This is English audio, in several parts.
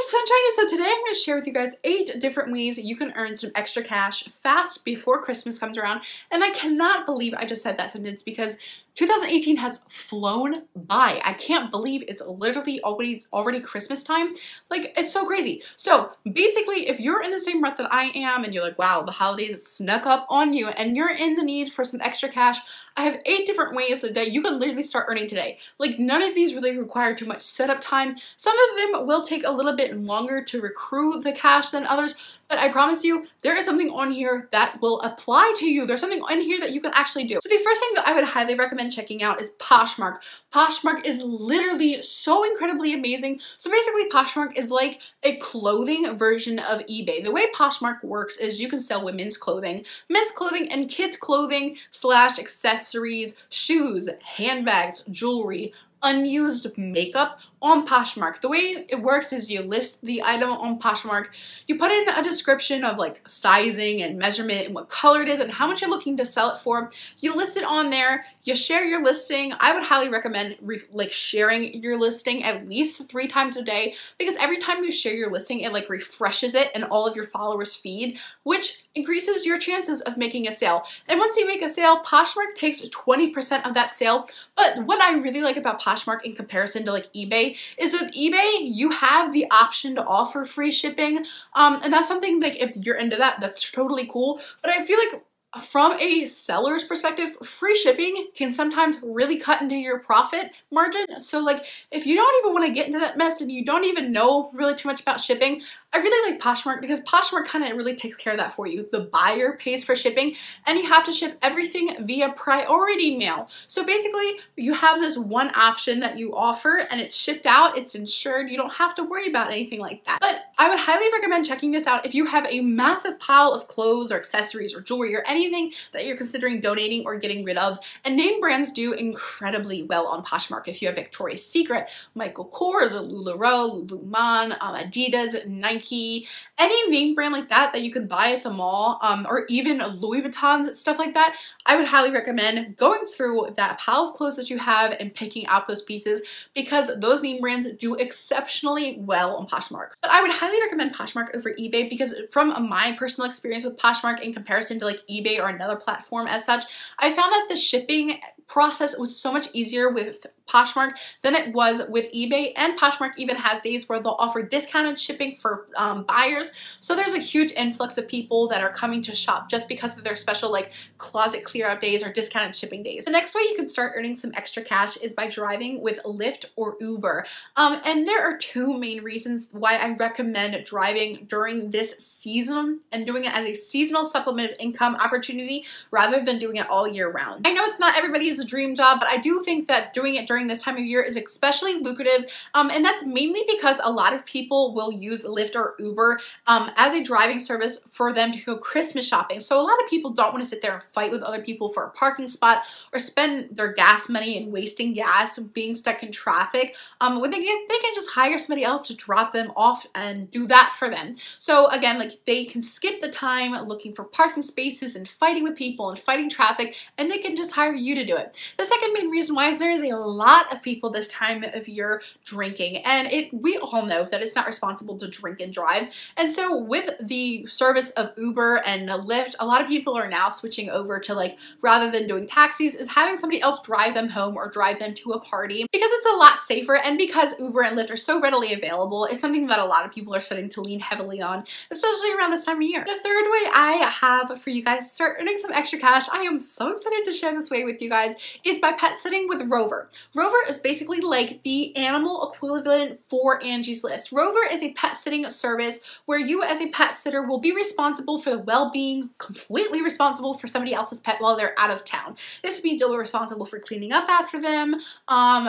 Sunshine. So today I'm going to share with you guys 8 different ways you can earn some extra cash fast before Christmas comes around. And I cannot believe I just said that sentence because 2018 has flown by. I can't believe it's literally already Christmas time. Like, it's so crazy. So basically, if you're in the same rut that I am and you're like, wow, the holidays snuck up on you and you're in the need for some extra cash, I have 8 different ways that you can literally start earning today. Like, none of these really require too much setup time. Some of them will take a little bit longer to recruit the cash than others, but I promise you, there is something on here that will apply to you. There's something in here that you can actually do. So the first thing that I would highly recommend checking out is Poshmark. Poshmark is literally so incredibly amazing. So basically, Poshmark is like a clothing version of eBay. The way Poshmark works is you can sell women's clothing, men's clothing, and kids' clothing / accessories, shoes, handbags, jewelry, unused makeup on Poshmark. The way it works is you list the item on Poshmark, you put in a description of like sizing and measurement and what color it is and how much you're looking to sell it for. You list it on there, you share your listing. I would highly recommend sharing your listing at least 3 times a day, because every time you share your listing, it like refreshes it in all of your followers' feed, which increases your chances of making a sale. And once you make a sale, Poshmark takes 20% of that sale. But what I really like about Poshmark in comparison to like eBay is with eBay, you have the option to offer free shipping. And that's something like if you're into that, that's totally cool. But I feel like from a seller's perspective, free shipping can sometimes really cut into your profit margin. So like if you don't even want to get into that mess and you don't even know really too much about shipping, I really like Poshmark because Poshmark kind of really takes care of that for you. The buyer pays for shipping and you have to ship everything via priority mail. So basically you have this one option that you offer and it's shipped out, it's insured, you don't have to worry about anything like that. But I would highly recommend checking this out if you have a massive pile of clothes or accessories or jewelry or anything that you're considering donating or getting rid of. And name brands do incredibly well on Poshmark. If you have Victoria's Secret, Michael Kors, LuLaRoe, Lululemon, Adidas, Nike, any name brand like that you could buy at the mall, or even Louis Vuitton, stuff like that, I would highly recommend going through that pile of clothes that you have and picking out those pieces, because those name brands do exceptionally well on Poshmark. But I would highly recommend Poshmark over eBay because from my personal experience with Poshmark in comparison to like eBay or another platform as such, I found that the shipping process was so much easier with Poshmark than it was with eBay, and Poshmark even has days where they'll offer discounted shipping for buyers. So there's a huge influx of people that are coming to shop just because of their special like closet clear out days or discounted shipping days. The next way you can start earning some extra cash is by driving with Lyft or Uber. And there are 2 main reasons why I recommend driving during this season and doing it as a seasonal supplement of income opportunity rather than doing it all year round. I know it's not everybody's dream job, but I do think that doing it during this time of year is especially lucrative, and that's mainly because a lot of people will use Lyft or Uber as a driving service for them to go Christmas shopping. So a lot of people don't want to sit there and fight with other people for a parking spot or spend their gas money and wasting gas being stuck in traffic when they can just hire somebody else to drop them off and do that for them. So again, like they can skip the time looking for parking spaces and fighting with people and fighting traffic, and they can just hire you to do it. The second main reason why is there is a lot of people this time of year drinking, and we all know that it's not responsible to drink and drive. And so with the service of Uber and Lyft, a lot of people are now switching over to like, rather than doing taxis, is having somebody else drive them home or drive them to a party, because it's a lot safer, and because Uber and Lyft are so readily available, it's something that a lot of people are starting to lean heavily on, especially around this time of year. The third way I have for you guys to start earning some extra cash, I am so excited to share this way with you guys, is by pet sitting with Rover. Rover is basically like the animal equivalent for Angie's List. Rover is a pet sitting service where you as a pet sitter will be responsible for the well-being, completely responsible for somebody else's pet while they're out of town. This would be double responsible for cleaning up after them,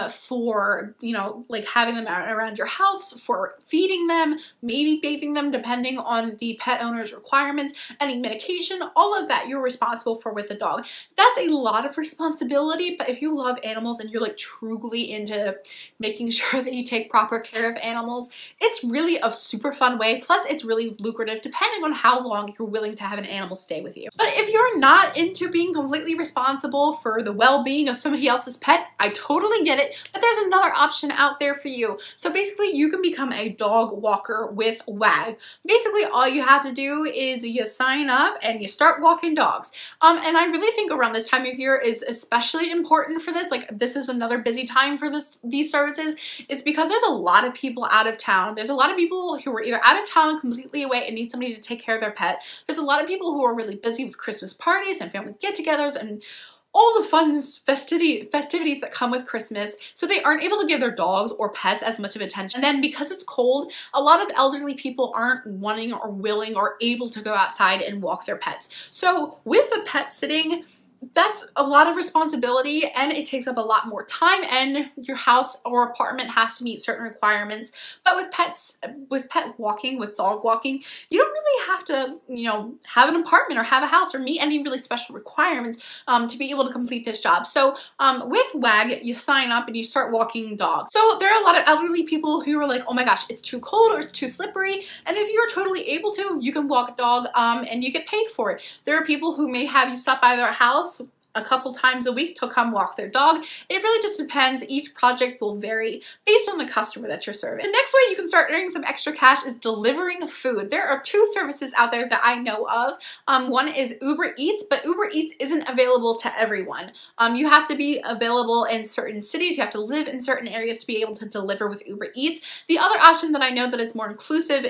for, you know, like having them out around your house, for feeding them, maybe bathing them depending on the pet owner's requirements, any medication, all of that you're responsible for with the dog. That's a lot of responsibility, but if you love animals and you're like truly into making sure that you take proper care of animals, it's really a super fun way. Plus, it's really lucrative depending on how long you're willing to have an animal stay with you. But if you're not into being completely responsible for the well-being of somebody else's pet, I totally get it, but there's another option out there for you. So basically, you can become a dog walker with WAG. Basically, all you have to do is you sign up and you start walking dogs. And I really think around this time of year is especially important for this. Like, this is another busy time for these services, is because there's a lot of people out of town. There's a lot of people who are either out of town, completely away, and need somebody to take care of their pet. There's a lot of people who are really busy with Christmas parties and family get-togethers and all the fun festivities that come with Christmas, so they aren't able to give their dogs or pets as much of attention. And then because it's cold, a lot of elderly people aren't wanting or willing or able to go outside and walk their pets. So with the pet sitting, that's a lot of responsibility and it takes up a lot more time, and your house or apartment has to meet certain requirements. But with pet walking, with dog walking, you don't really have to, you know, have an apartment or have a house or meet any really special requirements to be able to complete this job. So with WAG, you sign up and you start walking dogs. So there are a lot of elderly people who are like, oh my gosh, it's too cold or it's too slippery. And if you're totally able to, you can walk a dog and you get paid for it. There are people who may have you stop by their house a couple times a week to come walk their dog. It really just depends. Each project will vary based on the customer that you're serving. The next way you can start earning some extra cash is delivering food. There are two services out there that I know of. One is Uber Eats, but Uber Eats isn't available to everyone. You have to be available in certain cities. You have to live in certain areas to be able to deliver with Uber Eats. The other option that I know that is more inclusive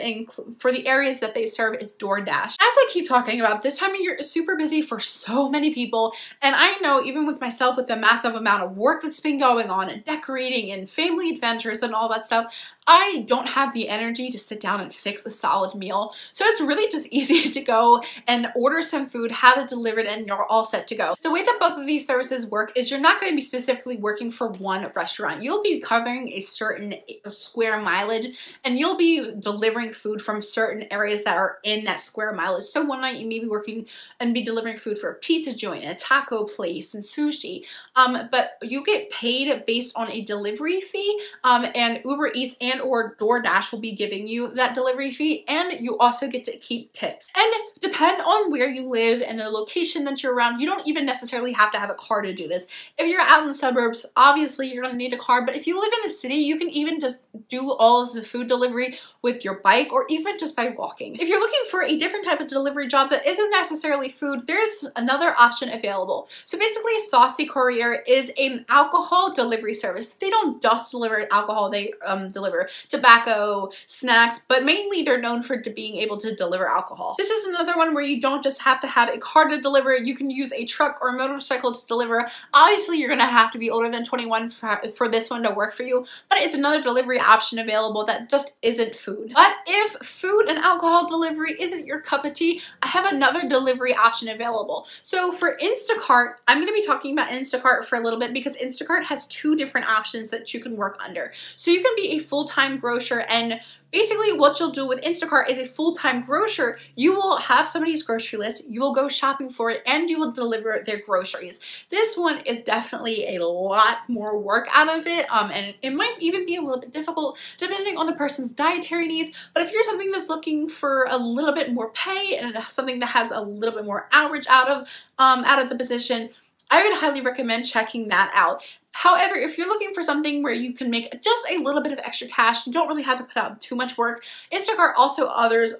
for the areas that they serve is DoorDash. As I keep talking about, this time of year is super busy for so many people, and I know even with myself, with the massive amount of work that's been going on and decorating and family adventures and all that stuff, I don't have the energy to sit down and fix a solid meal. So it's really just easy to go and order some food, have it delivered, and you're all set to go. The way that both of these services work is you're not going to be specifically working for one restaurant. You'll be covering a certain square mileage, and you'll be delivering food from certain areas that are in that square mileage. So one night you may be working and be delivering food for a pizza joint, a taco place, and sushi. But you get paid based on a delivery fee, and Uber Eats and or DoorDash will be giving you that delivery fee, and you also get to keep tips. And depend on where you live and the location that you're around, you don't even necessarily have to have a car to do this. If you're out in the suburbs, obviously you're gonna need a car, but if you live in the city, you can even just do all of the food delivery with your bike or even just by walking. If you're looking for a different type of delivery job that isn't necessarily food, there's another option available. So basically, Saucy Courier is an alcohol delivery service. They don't just deliver alcohol, they deliver tobacco, snacks, but mainly they're known for being able to deliver alcohol. This is another one where you don't just have to have a car to deliver, you can use a truck or a motorcycle to deliver. Obviously, you're gonna have to be older than 21 for this one to work for you, but it's another delivery option available that just isn't food. But if food and alcohol delivery isn't your cup of tea, I have another delivery option available. So for Instacart, I'm gonna be talking about Instacart for a little bit because Instacart has two different options that you can work under. So you can be a full-time grocer, and basically what you'll do with Instacart is a full-time grocer. You will have somebody's grocery list, you will go shopping for it, and you will deliver their groceries. This one is definitely a lot more work out of it, and it might even be a little bit difficult depending on the person's dietary needs. But if you're something that's looking for a little bit more pay and something that has a little bit more hours out of the position, I would highly recommend checking that out. However, if you're looking for something where you can make just a little bit of extra cash, you don't really have to put out too much work, Instacart also offers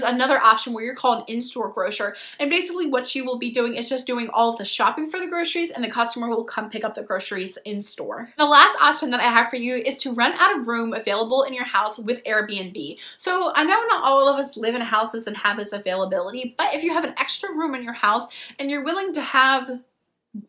another option where you're called an in-store grocer. And basically what you will be doing is just doing all of the shopping for the groceries, and the customer will come pick up the groceries in store. The last option that I have for you is to rent out a room available in your house with Airbnb. So I know not all of us live in houses and have this availability, but if you have an extra room in your house and you're willing to have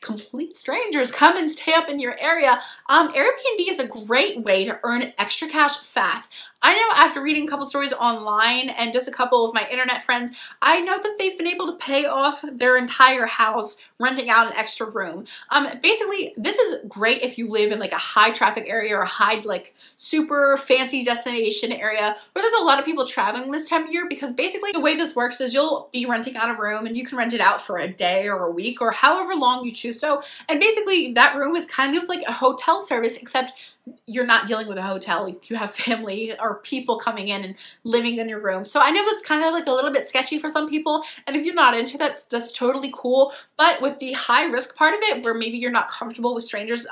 complete strangers come and stay up in your area, Airbnb is a great way to earn extra cash fast. I know after reading a couple stories online and just a couple of my internet friends, I know that they've been able to pay off their entire house renting out an extra room. Basically, this is great if you live in like a high traffic area or a high like super fancy destination area where there's a lot of people traveling this time of year, because basically the way this works is you'll be renting out a room and you can rent it out for a day or a week or however long you choose so. And basically that room is kind of like a hotel service, except you're not dealing with a hotel. You have family or people coming in and living in your room. So I know that's kind of like a little bit sketchy for some people. And if you're not into that, that's totally cool. But with the high risk part of it, where maybe you're not comfortable with strangers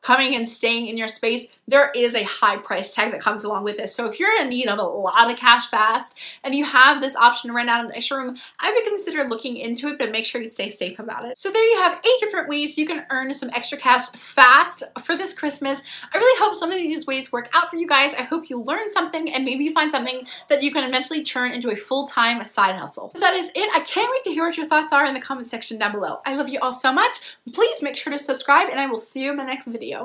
coming and staying in your space, there is a high price tag that comes along with this. So if you're in need of a lot of cash fast and you have this option to rent out an extra room, I would consider looking into it, but make sure you stay safe about it. So there you have 8 different ways you can earn some extra cash fast for this Christmas. I really hope some of these ways work out for you guys. I hope you learned something and maybe you find something that you can eventually turn into a full-time side hustle. So that is it. I can't wait to hear what your thoughts are in the comment section down below. I love you all so much. Please make sure to subscribe and I will see you in my next video.